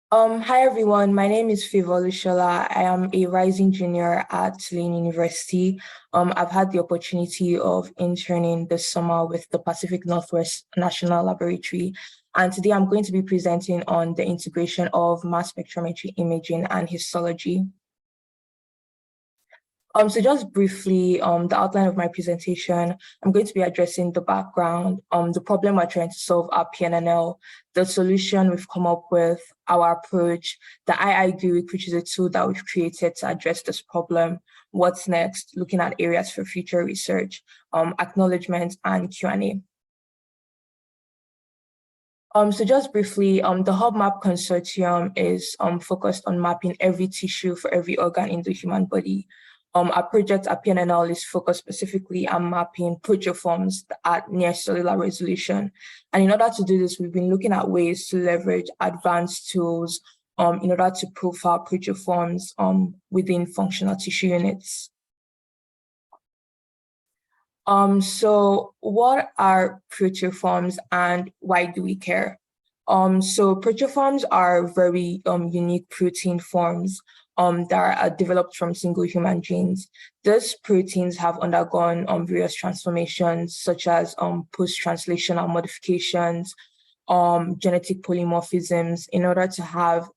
Hi everyone, my name is Olushola. I am a rising junior at Tulane University. I've had the opportunity of interning this summer with the Pacific Northwest National Laboratory, and today I'm going to be presenting on the integration of mass spectrometry imaging and histology. So just briefly, the outline of my presentation, I'm going to be addressing the background, the problem we're trying to solve at PNNL, the solution we've come up with, our approach, the IIGRIC, which is a tool that we've created to address this problem, what's next, looking at areas for future research, acknowledgement, and Q&A. So just briefly, the HuBMAP consortium is focused on mapping every tissue for every organ in the human body. Our project at PNNL is focused specifically on mapping proteoforms at near cellular resolution. And in order to do this, we've been looking at ways to leverage advanced tools in order to profile proteoforms within functional tissue units. So what are proteoforms and why do we care? So proteoforms are very unique protein forms that are developed from single human genes. These proteins have undergone various transformations, such as post-translational modifications, genetic polymorphisms, in order to have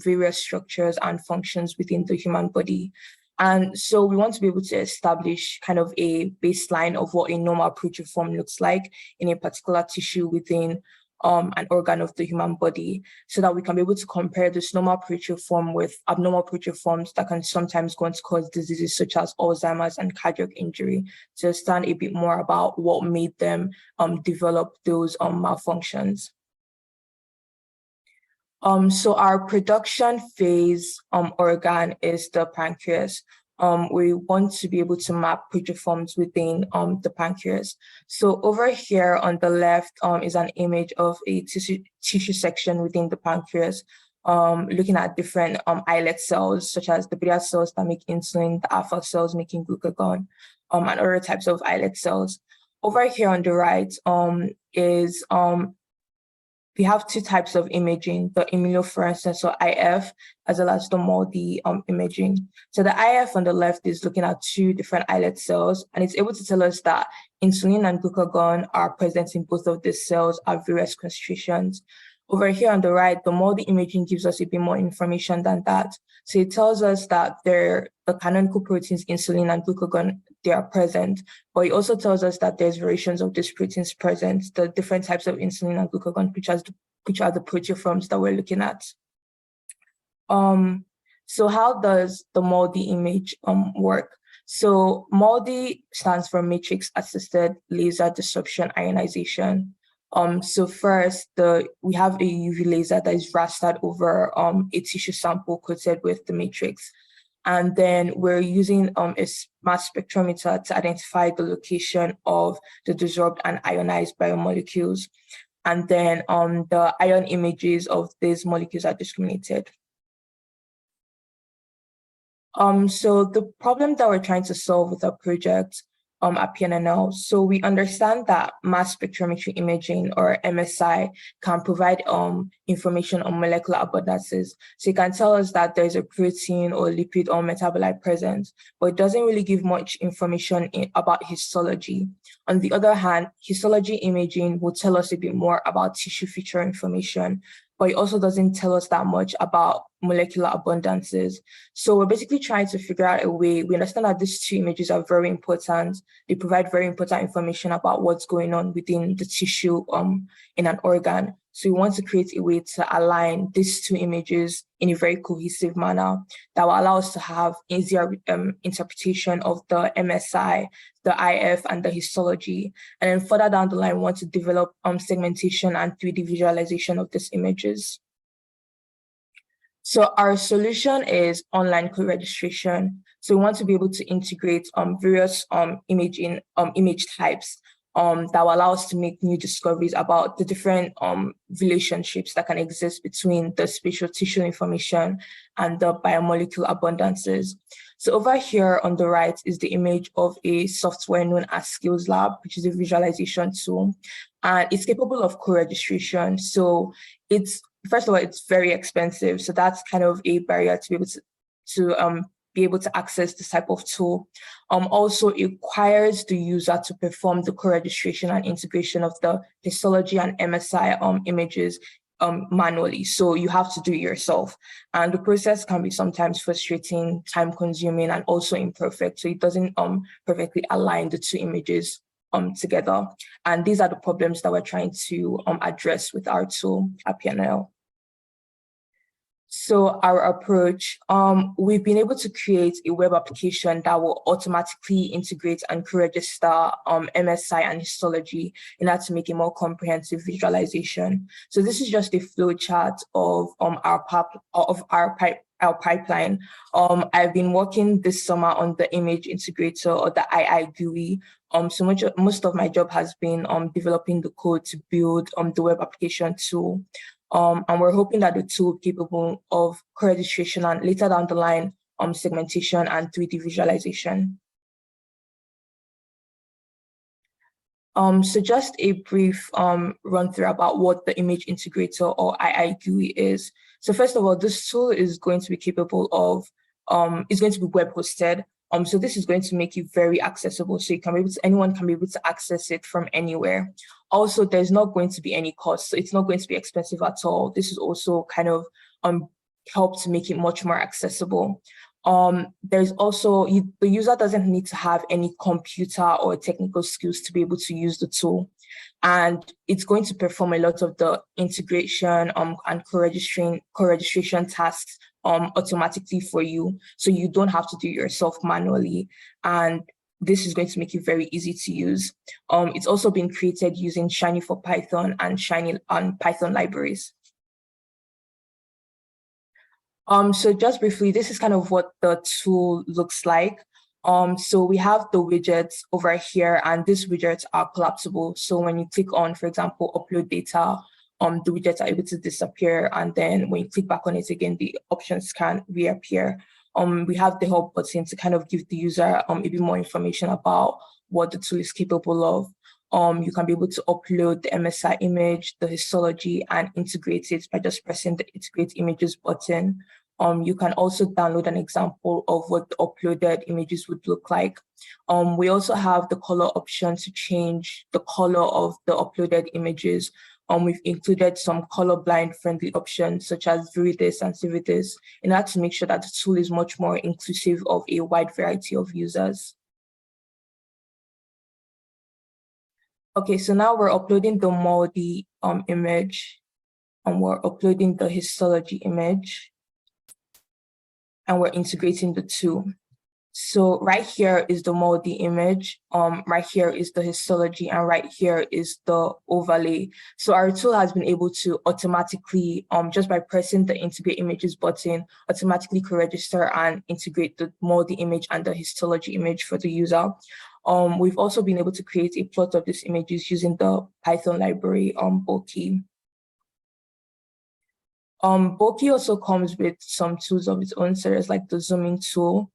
various structures and functions within the human body. And so we want to be able to establish kind of a baseline of what a normal proteoform looks like in a particular tissue within an organ of the human body, so that we can be able to compare this normal proteoform with abnormal proteoforms that can sometimes go on to cause diseases such as Alzheimer's and cardiac injury, to understand a bit more about what made them develop those malfunctions. So our production phase organ is the pancreas. We want to be able to map proteoforms within the pancreas. So over here on the left is an image of a tissue section within the pancreas, looking at different islet cells, such as the beta cells that make insulin, the alpha cells making glucagon, and other types of islet cells. Over here on the right is we have two types of imaging, the immunofluorescence or IF, as well as the Moldy imaging. So the IF on the left is looking at two different islet cells, and it's able to tell us that insulin and glucagon are present in both of these cells at various concentrations. Over here on the right, the Moldy imaging gives us a bit more information than that. So it tells us that the canonical proteins, insulin and glucagon, they are present, but it also tells us that there's variations of these proteins present, the different types of insulin and glucagon, which are the proteoforms that we're looking at. So how does the Moldy image work? So Moldy stands for matrix assisted laser disruption ionization. So first, we have a UV laser that is rastered over a tissue sample coated with the matrix. And then we're using a mass spectrometer to identify the location of the dissolved and ionized biomolecules. And then the ion images of these molecules are discriminated. So the problem that we're trying to solve with our project at PNNL. So we understand that mass spectrometry imaging, or MSI, can provide information on molecular abundances. So it can tell us that there's a protein or lipid or metabolite present, but it doesn't really give much information about histology. On the other hand, histology imaging will tell us a bit more about tissue feature information, but it also doesn't tell us that much about molecular abundances. So we're basically trying to figure out a way. We understand that these two images are very important. They provide very important information about what's going on within the tissue in an organ. So we want to create a way to align these two images in a very cohesive manner that will allow us to have easier interpretation of the MSI, the IF, and the histology. And then further down the line, we want to develop segmentation and 3D visualization of these images. So our solution is online co-registration. So we want to be able to integrate various image types that will allow us to make new discoveries about the different relationships that can exist between the spatial tissue information and the biomolecule abundances. So over here on the right is the image of a software known as Skills Lab, which is a visualization tool, and it's capable of co-registration. So it's first of all, it's very expensive. So that's kind of a barrier to be able to access this type of tool. Also, it requires the user to perform the co-registration and integration of the histology and MSI images manually. So you have to do it yourself. And the process can be sometimes frustrating, time consuming, and also imperfect. So it doesn't perfectly align the two images together. And these are the problems that we're trying to address with our tool at PNL. So our approach, we've been able to create a web application that will automatically integrate and co-register MSI and histology in order to make a more comprehensive visualization. So this is just a flow chart of our pipeline. I've been working this summer on the image integrator, or the II GUI. So most of my job has been developing the code to build the web application tool. And we're hoping that the tool will be capable of co-registration and later down the line, segmentation and 3D visualization. So just a brief run through about what the image integrator, or II GUI, is. So first of all, this tool is going to be capable of, it's going to be web hosted. So this is going to make it very accessible. So anyone can be able to access it from anywhere. Also, there's not going to be any cost. So it's not going to be expensive at all. This is also kind of help to make it much more accessible. There's also, the user doesn't need to have any computer or technical skills to be able to use the tool. And it's going to perform a lot of the integration and co-registration tasks automatically for you. So you don't have to do it yourself manually. And this is going to make it very easy to use. It's also been created using Shiny for Python and Shiny and Python libraries. So just briefly, this is kind of what the tool looks like. So we have the widgets over here, and these widgets are collapsible. So when you click on, for example, upload data, the widgets are able to disappear. And then when you click back on it again, the options can reappear. We have the help button to kind of give the user a bit more information about what the tool is capable of. You can be able to upload the MSI image, the histology, and integrate it by just pressing the Integrate Images button. You can also download an example of what the uploaded images would look like. We also have the color option to change the color of the uploaded images. We've included some colorblind friendly options such as Viridis and Cividis in order to make sure that the tool is much more inclusive of a wide variety of users. Okay, so now we're uploading the Moldy image, and we're uploading the histology image, and we're integrating the two. So right here is the Moldy image, right here is the histology, and right here is the overlay. So our tool has been able to automatically, just by pressing the Integrate Images button, automatically co-register and integrate the Moldy image and the histology image for the user. We've also been able to create a plot of these images using the Python library Bulky. Bulky also comes with some tools of its own, such like the zooming tool.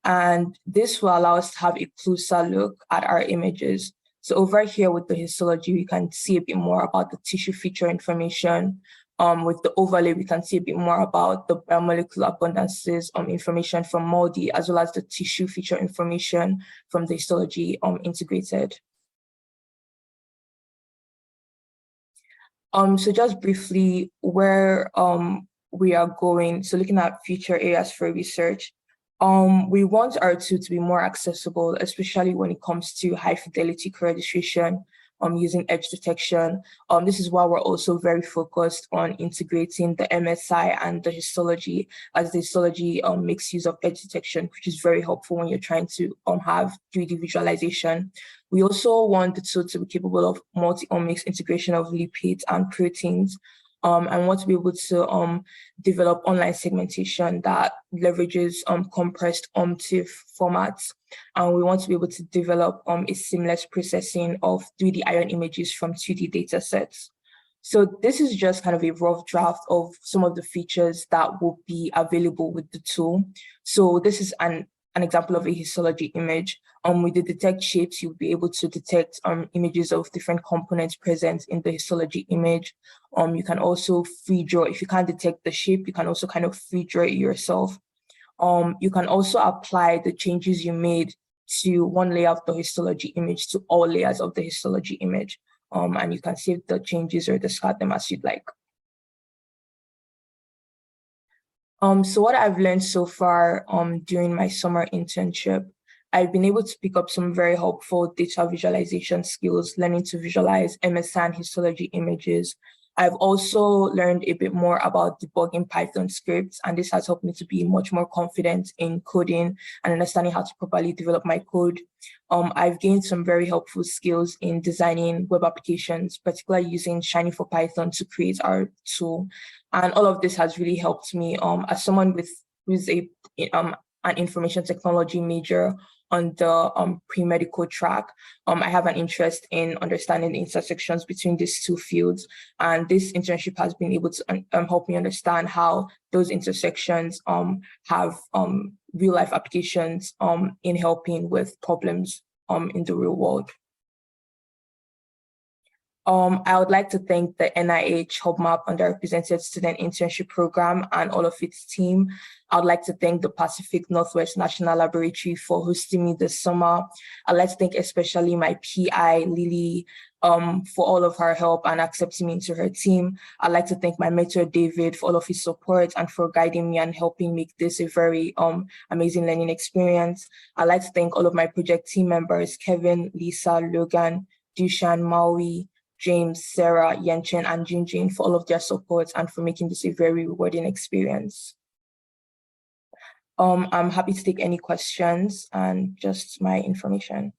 And this will allow us to have a closer look at our images. So over here with the histology, we can see a bit more about the tissue feature information. With the overlay, we can see a bit more about the biomolecular abundances information from Moldy, as well as the tissue feature information from the histology integrated. So just briefly, where we are going, so looking at future areas for research, we want our tool to be more accessible, especially when it comes to high fidelity co-registration using edge detection. This is why we're also very focused on integrating the MSI and the histology, as the histology makes use of edge detection, which is very helpful when you're trying to have 3D visualization. We also want the tool to be capable of multi-omics integration of lipids and proteins. And want to be able to develop online segmentation that leverages compressed OMTIF formats. And we want to be able to develop a seamless processing of 3D ion images from 2D data sets. So this is just kind of a rough draft of some of the features that will be available with the tool. So this is an an example of a histology image. With the detect shapes, you'll be able to detect images of different components present in the histology image. You can also free draw. If you can't detect the shape, you can also kind of free draw it yourself. You can also apply the changes you made to one layer of the histology image to all layers of the histology image. And you can save the changes or discard them as you'd like. So what I've learned so far during my summer internship, I've been able to pick up some very helpful data visualization skills, learning to visualize MSN histology images. I've also learned a bit more about debugging Python scripts, and this has helped me to be much more confident in coding and understanding how to properly develop my code. I've gained some very helpful skills in designing web applications, particularly using Shiny for Python to create our tool. And all of this has really helped me as someone who's an information technology major on the pre-medical track. I have an interest in understanding the intersections between these two fields. And this internship has been able to help me understand how those intersections have real life applications in helping with problems in the real world. I would like to thank the NIH HuBMAP Underrepresented Student Internship Program and all of its team. I would like to thank the Pacific Northwest National Laboratory for hosting me this summer. I'd like to thank especially my PI, Lily, for all of her help and accepting me into her team. I'd like to thank my mentor, David, for all of his support and for guiding me and helping make this a very amazing learning experience. I'd like to thank all of my project team members, Kevin, Lisa, Logan, Dushan, Maui, James, Sarah, Yenchen, and Jinjin for all of their support and for making this a very rewarding experience. I'm happy to take any questions and just my information.